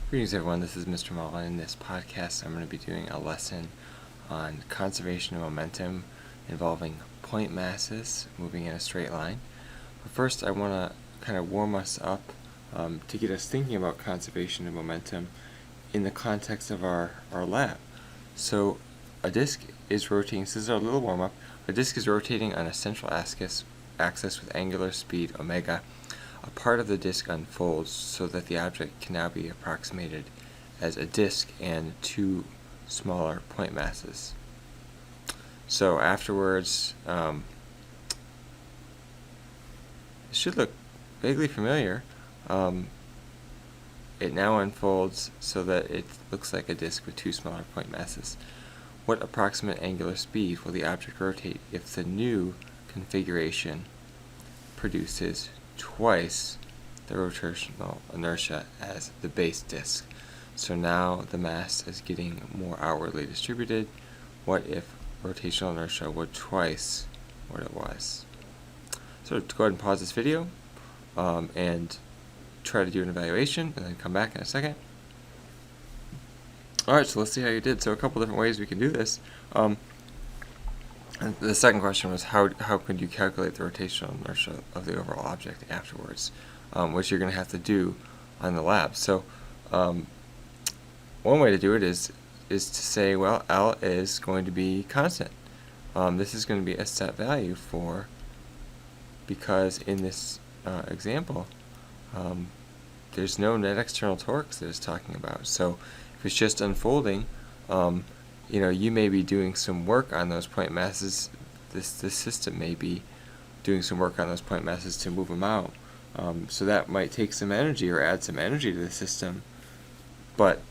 Greetings everyone, this is Mr. Mullen. In this podcast I'm going to be doing a lesson on conservation of momentum involving point masses moving in a straight line. But first I want to kind of warm us up to get us thinking about conservation of momentum in the context of our lab. So a disk is rotating, this is our little warm up, a disk is rotating on a central axis with angular speed omega. A part of the disk unfolds so that the object can now be approximated as a disk and two smaller point masses. So afterwards, it should look vaguely familiar. It now unfolds so that it looks like a disk with two smaller point masses. What approximate angular speed will the object rotate if the new configuration produces twice the rotational inertia as the base disk? So now the mass is getting more outwardly distributed. What if rotational inertia were twice what it was? So go ahead and pause this video and try to do an evaluation and then come back in a second. Alright, so let's see how you did. So a couple different ways we can do this. And the second question was how could you calculate the rotational inertia of the overall object afterwards, which you're going to have to do on the lab. So one way to do it is to say, well, L is going to be constant. This is going to be a set value because in this example there's no net external torques that it's talking about. So if it's just unfolding, you may be doing some work on those point masses. This system may be doing some work on those point masses to move them out. So that might take some energy or add some energy to the system. But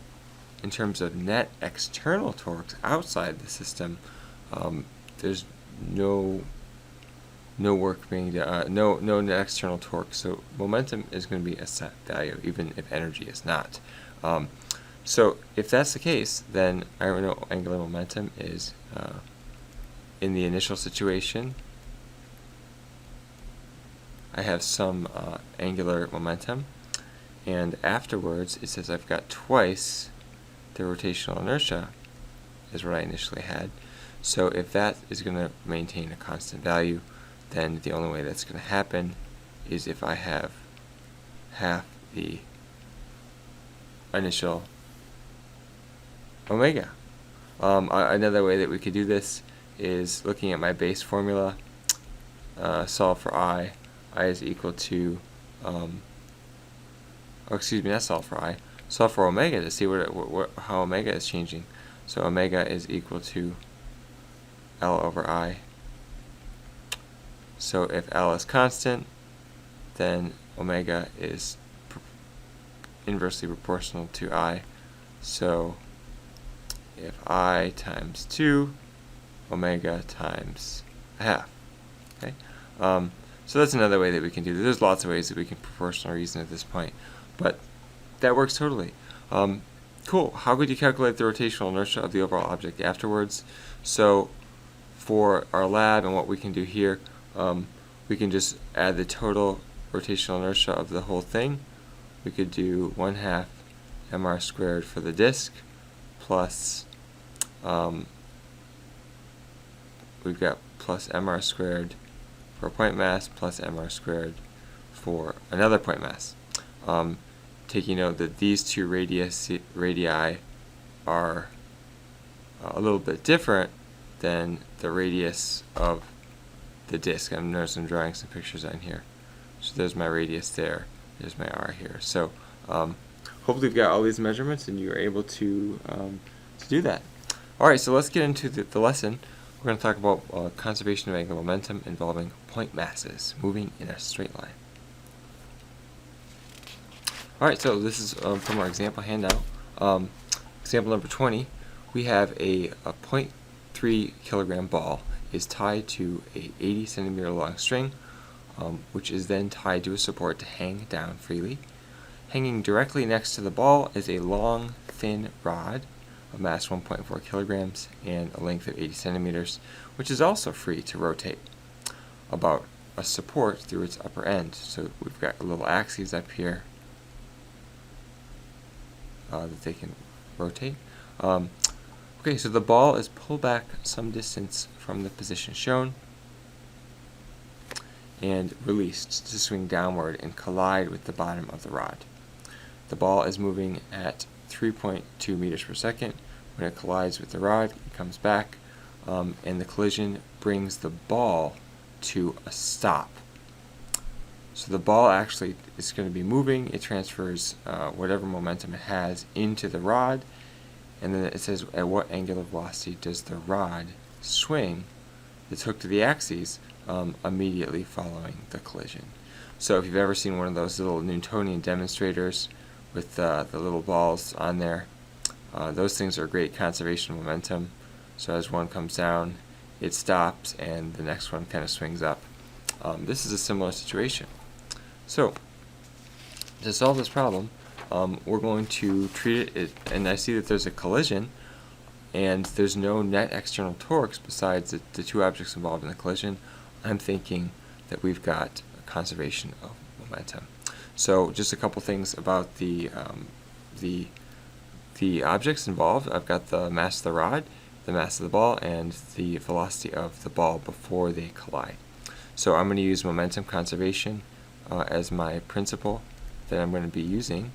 in terms of net external torques outside the system, there's no work being done, no net external torque. So momentum is going to be a set value, even if energy is not. So if that's the case, then I know angular momentum is, in the initial situation, I have some angular momentum, and afterwards it says I've got twice the rotational inertia is what I initially had. So if that is going to maintain a constant value, then the only way that's going to happen is if I have half the initial omega. Another way that we could do this is looking at my base formula. Solve for I is equal to, not solve for I, solve for omega to see how omega is changing. So omega is equal to L over I. So if L is constant, then omega is inversely proportional to I. So if I times 2, omega times a half. Okay, so that's another way that we can do this. There's lots of ways that we can proportional reason at this point, but that works totally. Cool. How could you calculate the rotational inertia of the overall object afterwards? So for our lab and what we can do here, we can just add the total rotational inertia of the whole thing. We could do 1/2 mr squared for the disk, plus we've got plus mr squared for a point mass, plus mr squared for another point mass. Taking note that these two radii are a little bit different than the radius of the disk. I'm drawing some pictures on here. So there's my radius there, there's my r here. So hopefully you've got all these measurements and you're able to do that. Alright, so let's get into the lesson. We're going to talk about conservation of angular momentum involving point masses moving in a straight line. Alright, so this is from our example handout. Example number 20, we have a 0.3 kilogram ball is tied to a 80 centimeter long string, which is then tied to a support to hang down freely. Hanging directly next to the ball is a long, thin rod of mass 1.4 kilograms and a length of 80 centimeters, which is also free to rotate about a support through its upper end. So we've got little axes up here that they can rotate. Okay, so the ball is pulled back some distance from the position shown and released to swing downward and collide with the bottom of the rod. The ball is moving at 3.2 meters per second. When it collides with the rod, it comes back, and the collision brings the ball to a stop. So the ball actually is going to be moving. It transfers whatever momentum it has into the rod, and then it says at what angular velocity does the rod swing that's hooked to the axes immediately following the collision. So if you've ever seen one of those little Newtonian demonstrators with the little balls on there, those things are great conservation of momentum. So as one comes down, it stops, and the next one kind of swings up. This is a similar situation. So to solve this problem, we're going to treat it, and I see that there's a collision, and there's no net external torques besides the two objects involved in the collision. I'm thinking that we've got a conservation of momentum. So just a couple things about the objects involved. I've got the mass of the rod, the mass of the ball, and the velocity of the ball before they collide. So I'm going to use momentum conservation as my principle that I'm going to be using.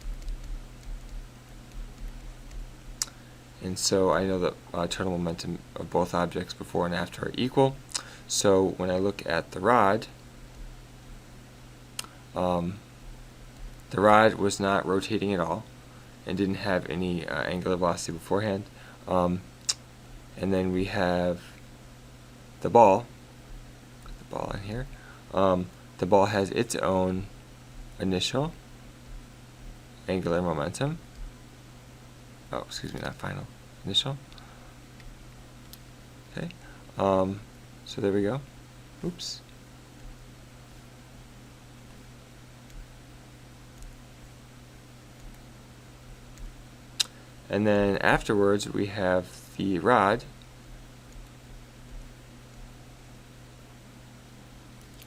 And so I know that total momentum of both objects before and after are equal. So when I look at the rod was not rotating at all and didn't have any angular velocity beforehand. And then we have the ball. Put the ball in here. The ball has its own initial angular momentum. Oh, excuse me, not final. Initial. Okay. So there we go. Oops. And then afterwards we have the rod.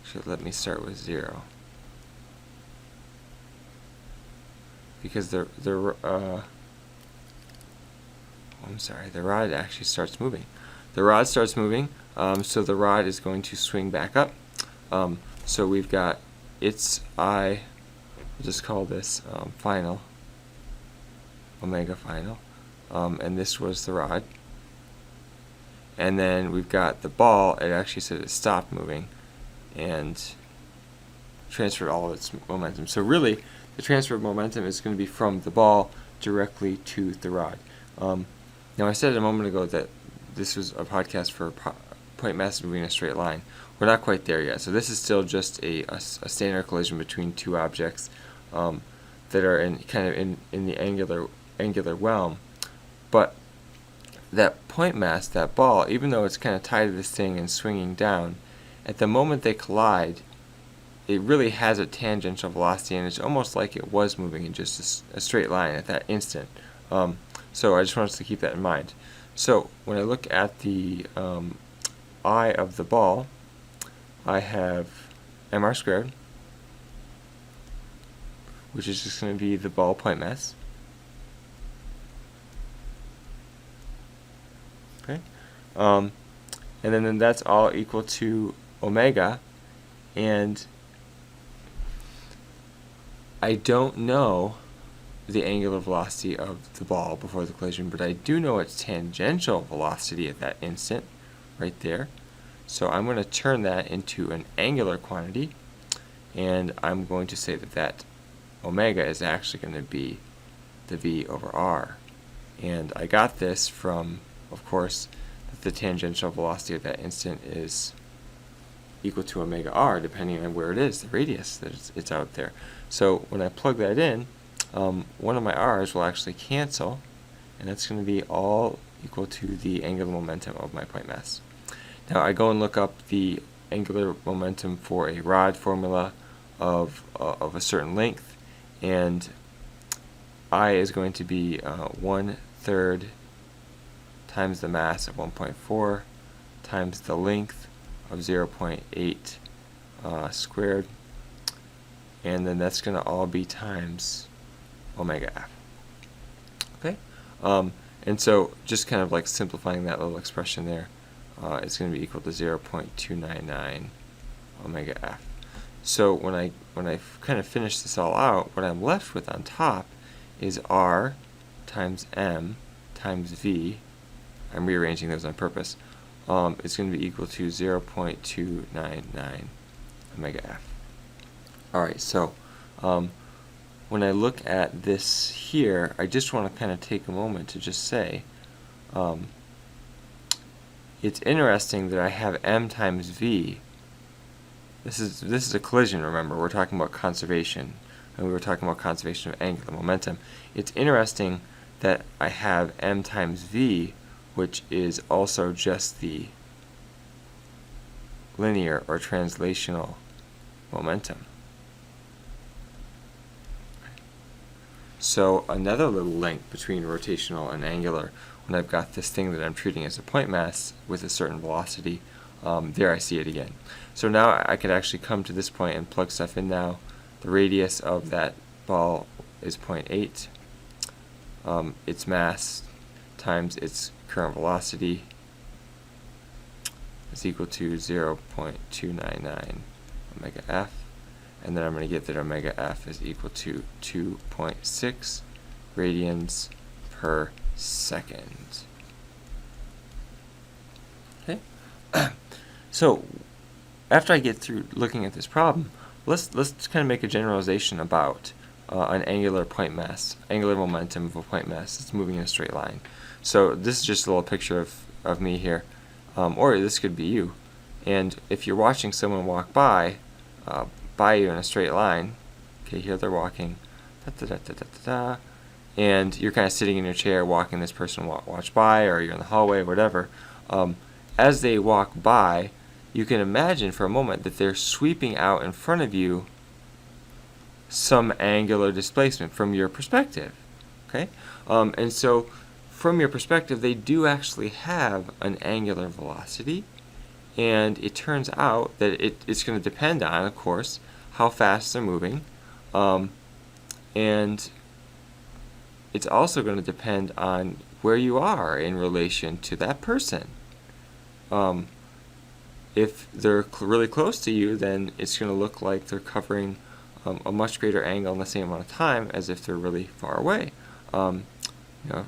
Should let me start with 0. Because the rod actually starts moving. The rod starts moving, so the rod is going to swing back up. So we've got its I, we'll just call this final, omega final, and this was the rod. And then we've got the ball, it actually said it stopped moving and transferred all of its momentum. So really, the transfer of momentum is going to be from the ball directly to the rod. Now I said a moment ago that this was a podcast for point mass moving in a straight line. We're not quite there yet. So this is still just a standard collision between two objects that are in the angular realm. But that point mass, that ball, even though it's kind of tied to this thing and swinging down, at the moment they collide, it really has a tangential velocity, and it's almost like it was moving in just a straight line at that instant. So I just want us to keep that in mind. So when I look at the I of the ball, I have mr squared, which is just going to be the ball point mass. Okay, and then that's all equal to omega, and I don't know the angular velocity of the ball before the collision, but I do know its tangential velocity at that instant, right there. So I'm going to turn that into an angular quantity, and I'm going to say that omega is actually going to be the v over r. And I got this from, of course, that the tangential velocity at that instant is equal to omega r, depending on where it is, the radius that it's out there. So when I plug that in, one of my r's will actually cancel, and that's going to be all equal to the angular momentum of my point mass. Now I go and look up the angular momentum for a rod formula of a certain length, and I is going to be 1/3 times the mass of 1.4 times the length of 0.8 squared, and then that's going to all be times omega f. And so just kind of like simplifying that little expression there, it's going to be equal to 0.299 omega f. So when I kind of finish this all out, what I'm left with on top is r times m times v. I'm rearranging those on purpose. It's going to be equal to 0.299 omega f. Alright, so when I look at this here, I just want to kind of take a moment to just say, it's interesting that I have m times v. This is a collision, remember. We're talking about conservation, and we were talking about conservation of angular momentum. It's interesting that I have m times v, which is also just the linear or translational momentum. So another little link between rotational and angular, when I've got this thing that I'm treating as a point mass with a certain velocity, there I see it again. So now I could actually come to this point and plug stuff in now. The radius of that ball is 0.8. Its mass times its current velocity is equal to 0.299 omega f. And then I'm going to get that omega f is equal to 2.6 radians per second. Okay. So after I get through looking at this problem, let's kind of make a generalization about an angular point mass, angular momentum of a point mass that's moving in a straight line. So this is just a little picture of me here, or this could be you. And if you're watching someone walk by you in a straight line, okay, here they're walking, and you're kind of sitting in your chair watching this person watch by, or you're in the hallway, whatever. As they walk by, you can imagine for a moment that they're sweeping out in front of you some angular displacement from your perspective. Okay, and so from your perspective, they do actually have an angular velocity, and it turns out that it's going to depend on, of course, how fast they're moving, and it's also going to depend on where you are in relation to that person. If they're really close to you, then it's going to look like they're covering a much greater angle in the same amount of time as if they're really far away.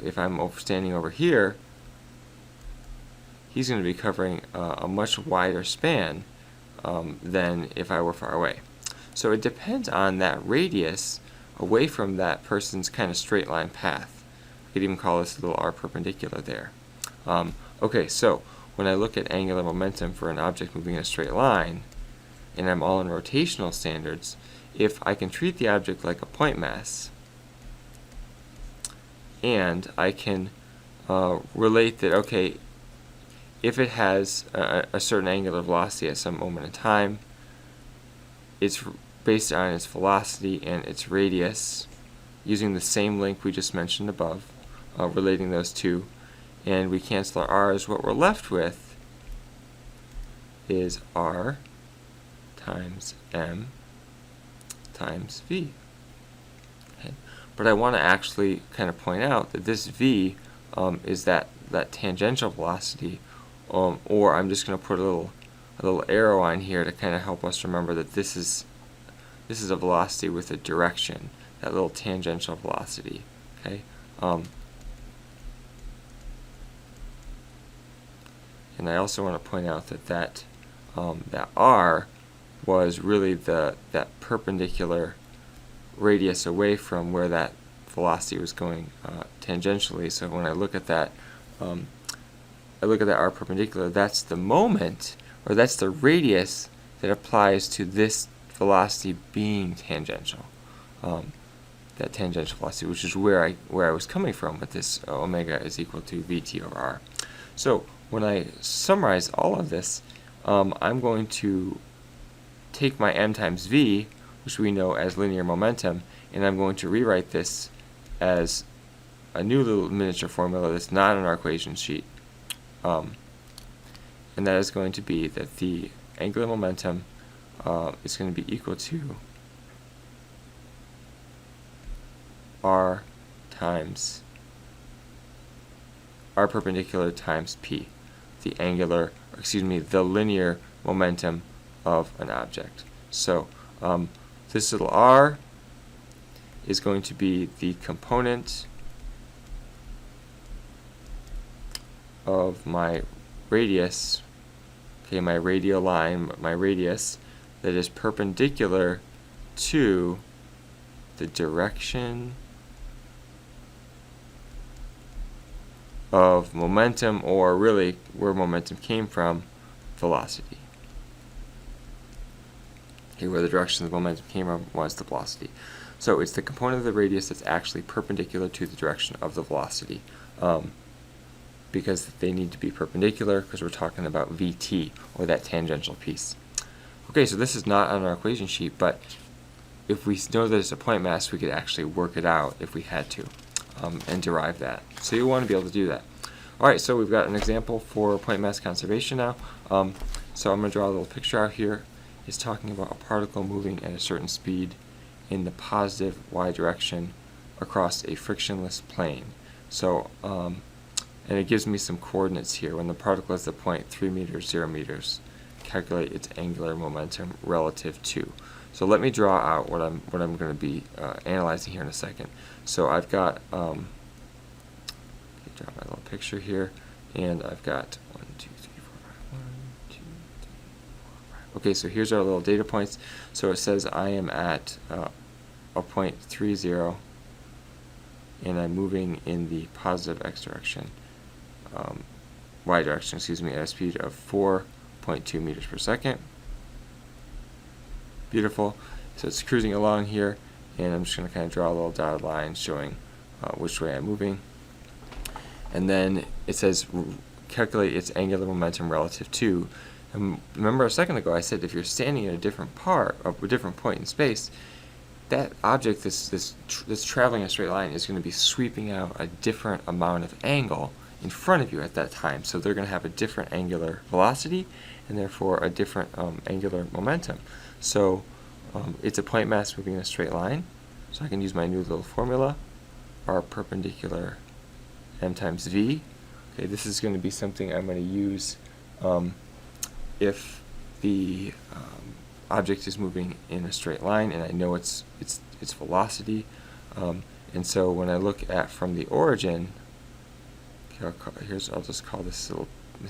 If I'm standing over here, he's going to be covering a much wider span than if I were far away. So it depends on that radius away from that person's kind of straight line path. I could even call this a little r perpendicular there. Okay, so when I look at angular momentum for an object moving in a straight line, and I'm all in rotational standards, if I can treat the object like a point mass, and I can relate that, okay, if it has a certain angular velocity at some moment in time, it's based on its velocity and its radius, using the same link we just mentioned above, relating those two, and we cancel our r's. What we're left with is r times m times v. Okay. But I want to actually kind of point out that this v is that tangential velocity, or I'm just going to put a little arrow on here to kind of help us remember that this is a velocity with a direction, that little tangential velocity. Okay. And I also want to point out that r was really that perpendicular radius away from where that velocity was going tangentially. So when I look at that, r perpendicular, that's the moment, or that's the radius that applies to this velocity being tangential. That tangential velocity, which is where I was coming from with this omega is equal to vt over r. So when I summarize all of this, I'm going to take my m times v, which we know as linear momentum, and I'm going to rewrite this as a new little miniature formula that's not on our equation sheet. And that is going to be that the angular momentum is going to be equal to r times r perpendicular times p, the linear momentum of an object. So this little r is going to be the component of my radius, okay, my radial line, my radius, that is perpendicular to the direction of momentum, or really where momentum came from, velocity. Okay, where the direction of the momentum came from was the velocity. So it's the component of the radius that's actually perpendicular to the direction of the velocity, because they need to be perpendicular because we're talking about vt, or that tangential piece. Okay, so this is not on our equation sheet, but if we know that it's a point mass, we could actually work it out if we had to, and derive that. So you'll want to be able to do that. Alright, so we've got an example for point mass conservation now. So I'm going to draw a little picture out here. It's talking about a particle moving at a certain speed in the positive y direction across a frictionless plane. So, and it gives me some coordinates here. When the particle is at point 3 meters, 0 meters, calculate its angular momentum relative to. So let me draw out what I'm going to be analyzing here in a second. So I've got draw my little picture here, and I've got 1, 2, 3, 4, 5. 1, 2, 3, 4, 5. Okay, so here's our little data points. So it says I am at a point 30, and I'm moving in the positive x direction, y direction, excuse me, at a speed of 4.2 meters per second. Beautiful. So it's cruising along here, and I'm just going to kind of draw a little dotted line showing which way I'm moving. And then it says calculate its angular momentum relative to. And remember a second ago I said if you're standing at a different point in space, that object that's traveling a straight line is going to be sweeping out a different amount of angle in front of you at that time. So they're going to have a different angular velocity, and therefore a different angular momentum. So it's a point mass moving in a straight line. So I can use my new little formula, r perpendicular m times v. Okay, this is going to be something I'm going to use if the object is moving in a straight line, and I know its velocity. And so when I look at from the origin, okay, I'll just call this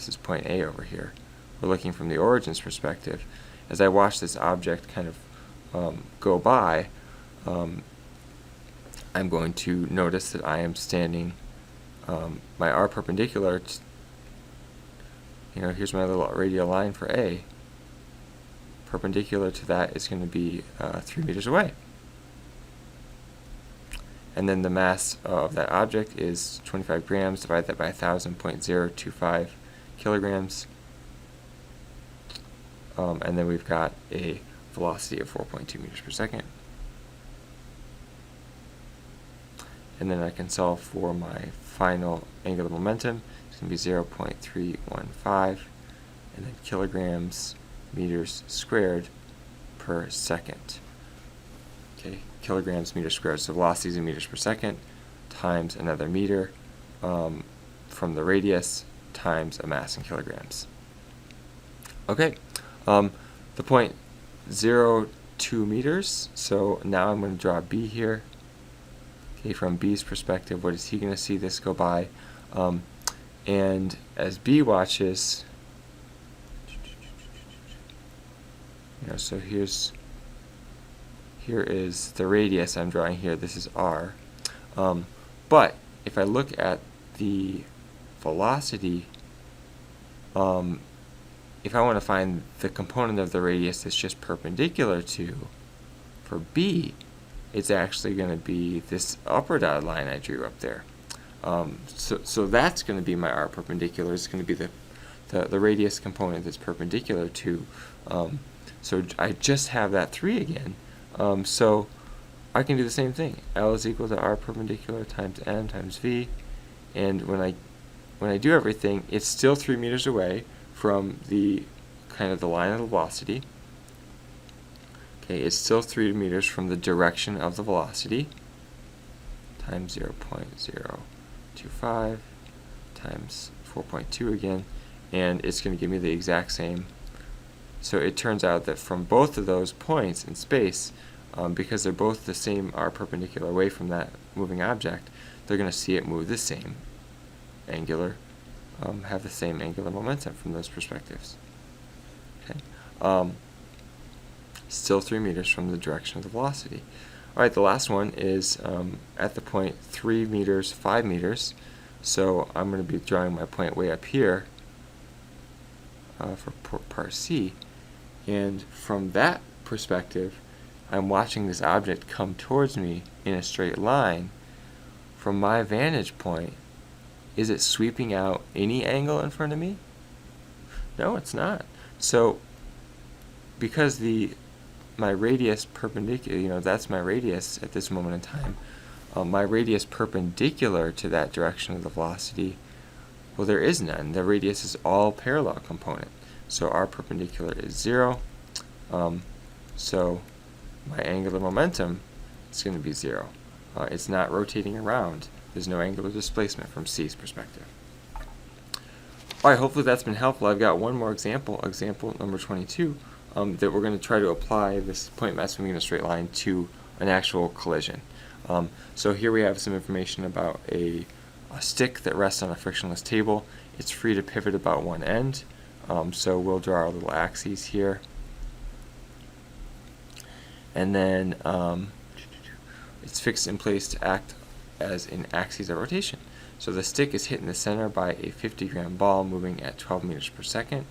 is point A over here. We're looking from the origin's perspective. As I watch this object kind of go by, I'm going to notice that I am standing my r perpendicular. Here's my little radial line for A. Perpendicular to that is going to be 3 meters away. And then the mass of that object is 25 grams. Divide that by 1,000.025 kilograms. And then we've got a velocity of 4.2 meters per second. And then I can solve for my final angular momentum. It's going to be 0.315, and then kilograms meters squared per second. Okay, kilograms meters squared. So velocity is in meters per second times another meter from the radius times a mass in kilograms. Okay, the point 0.2 meters. So now I'm going to draw B here. Okay, from B's perspective, what is he going to see this go by? And as B watches, so here is the radius I'm drawing here. This is r. But if I look at the velocity, if I want to find the component of the radius that's just perpendicular to, for B, it's actually going to be this upper dotted line I drew up there. So that's going to be my r perpendicular. It's going to be the radius component that's perpendicular to. So I just have that 3 again. So I can do the same thing. L is equal to r perpendicular times m times v. And when I do everything, it's still 3 meters away from the kind of the line of the velocity. Okay, it's still 3 meters from the direction of the velocity, times 0.025 times 4.2 again, and it's going to give me the exact same. So it turns out that from both of those points in space, because they're both the same r perpendicular away from that moving object, they're going to see it move the same angular, have the same angular momentum from those perspectives. Okay. Still 3 meters from the direction of the velocity. All right, the last one is at the point 3 meters, 5 meters. So I'm going to be drawing my point way up here for part C. And from that perspective, I'm watching this object come towards me in a straight line. From my vantage point, is it sweeping out any angle in front of me? No, it's not. So because my radius perpendicular, that's my radius at this moment in time, my radius perpendicular to that direction of the velocity, well, there is none. The radius is all parallel component. So r perpendicular is 0. So my angular momentum is going to be 0. It's not rotating around. There's no angular displacement from C's perspective. All right, hopefully that's been helpful. I've got one more example number 22, that we're going to try to apply this point mass moving in a straight line to an actual collision. So here we have some information about a stick that rests on a frictionless table. It's free to pivot about one end. So we'll draw our little axes here. And then it's fixed in place to act as an axis of rotation. So the stick is hit in the center by a 50-gram ball moving at 12 meters per second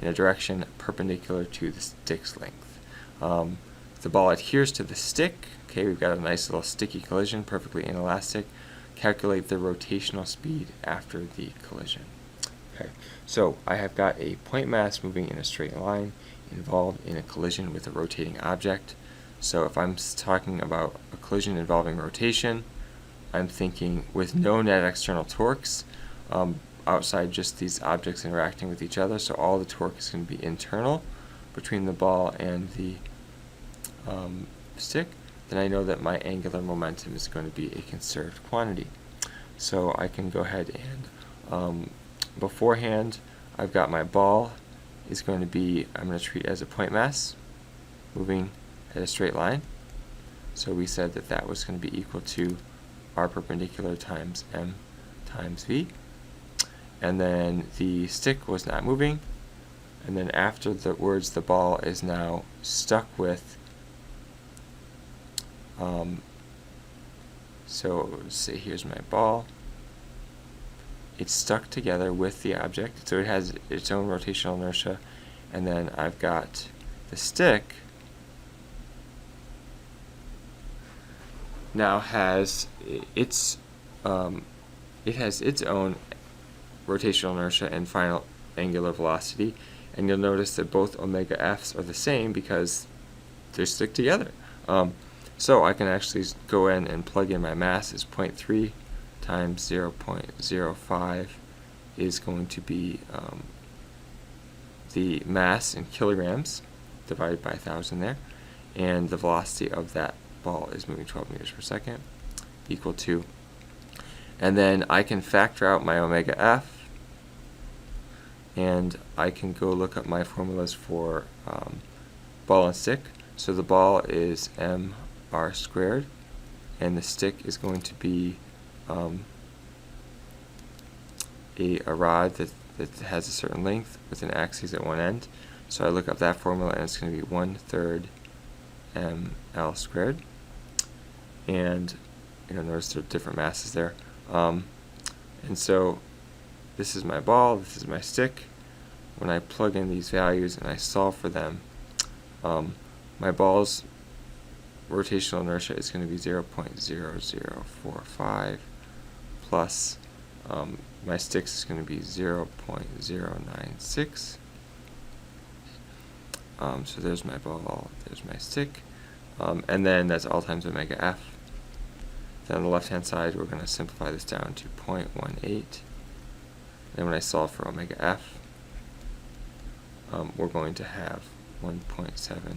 in a direction perpendicular to the stick's length. The ball adheres to the stick. Okay, we've got a nice little sticky collision, perfectly inelastic. Calculate the rotational speed after the collision. Okay, so I have got a point mass moving in a straight line involved in a collision with a rotating object. So if I'm talking about a collision involving rotation, I'm thinking with no net external torques outside just these objects interacting with each other. So all the torque is going to be internal between the ball and the stick. Then I know that my angular momentum is going to be a conserved quantity. So I can go ahead and beforehand, I've got my ball is going to be, I'm going to treat as a point mass moving at a straight line. So we said that that was going to be equal to r perpendicular times m times v. And then the stick was not moving. And then after the words, the ball is now stuck with, so say here's my ball. It's stuck together with the object, so it has its own rotational inertia. And then I've got the stick now has its own rotational inertia and final angular velocity, and you'll notice that both omega f's are the same because they're stick together. So I can actually go in and plug in my mass as 0.3 times 0.05 is going to be the mass in kilograms divided by 1,000 there, and the velocity of that ball is moving 12 meters per second, equal to, and then I can factor out my omega f, and I can go look up my formulas for ball and stick. So the ball is mr squared, and the stick is going to be a rod that has a certain length with an axis at one end. So I look up that formula, and it's going to be 1/3 ml squared. And notice there are different masses there. And so this is my ball, this is my stick. When I plug in these values and I solve for them, my ball's rotational inertia is going to be 0.0045 plus my stick's is going to be 0.096. So there's my ball, there's my stick, and then that's all times omega f. Then on the left-hand side, we're going to simplify this down to 0.18. Then when I solve for omega f, we're going to have 1.79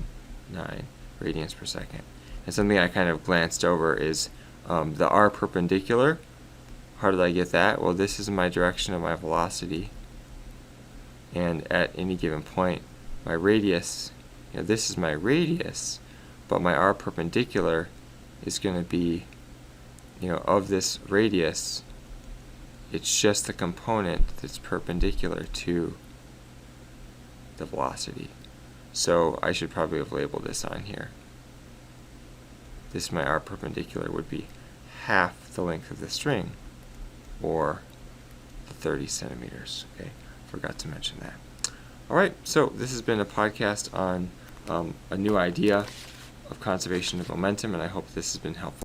radians per second. And something I kind of glanced over is the r how did I get that? Well, this is my direction of my velocity, and at any given point, my radius, this is my radius, but my r perpendicular is going to be, of this radius, it's just the component that's perpendicular to the velocity. So I should probably have labeled this on here. This, my r perpendicular, would be half the length of the string, or 30 centimeters. Okay, forgot to mention that. All right, so this has been a podcast on a new idea of conservation of momentum, and I hope this has been helpful.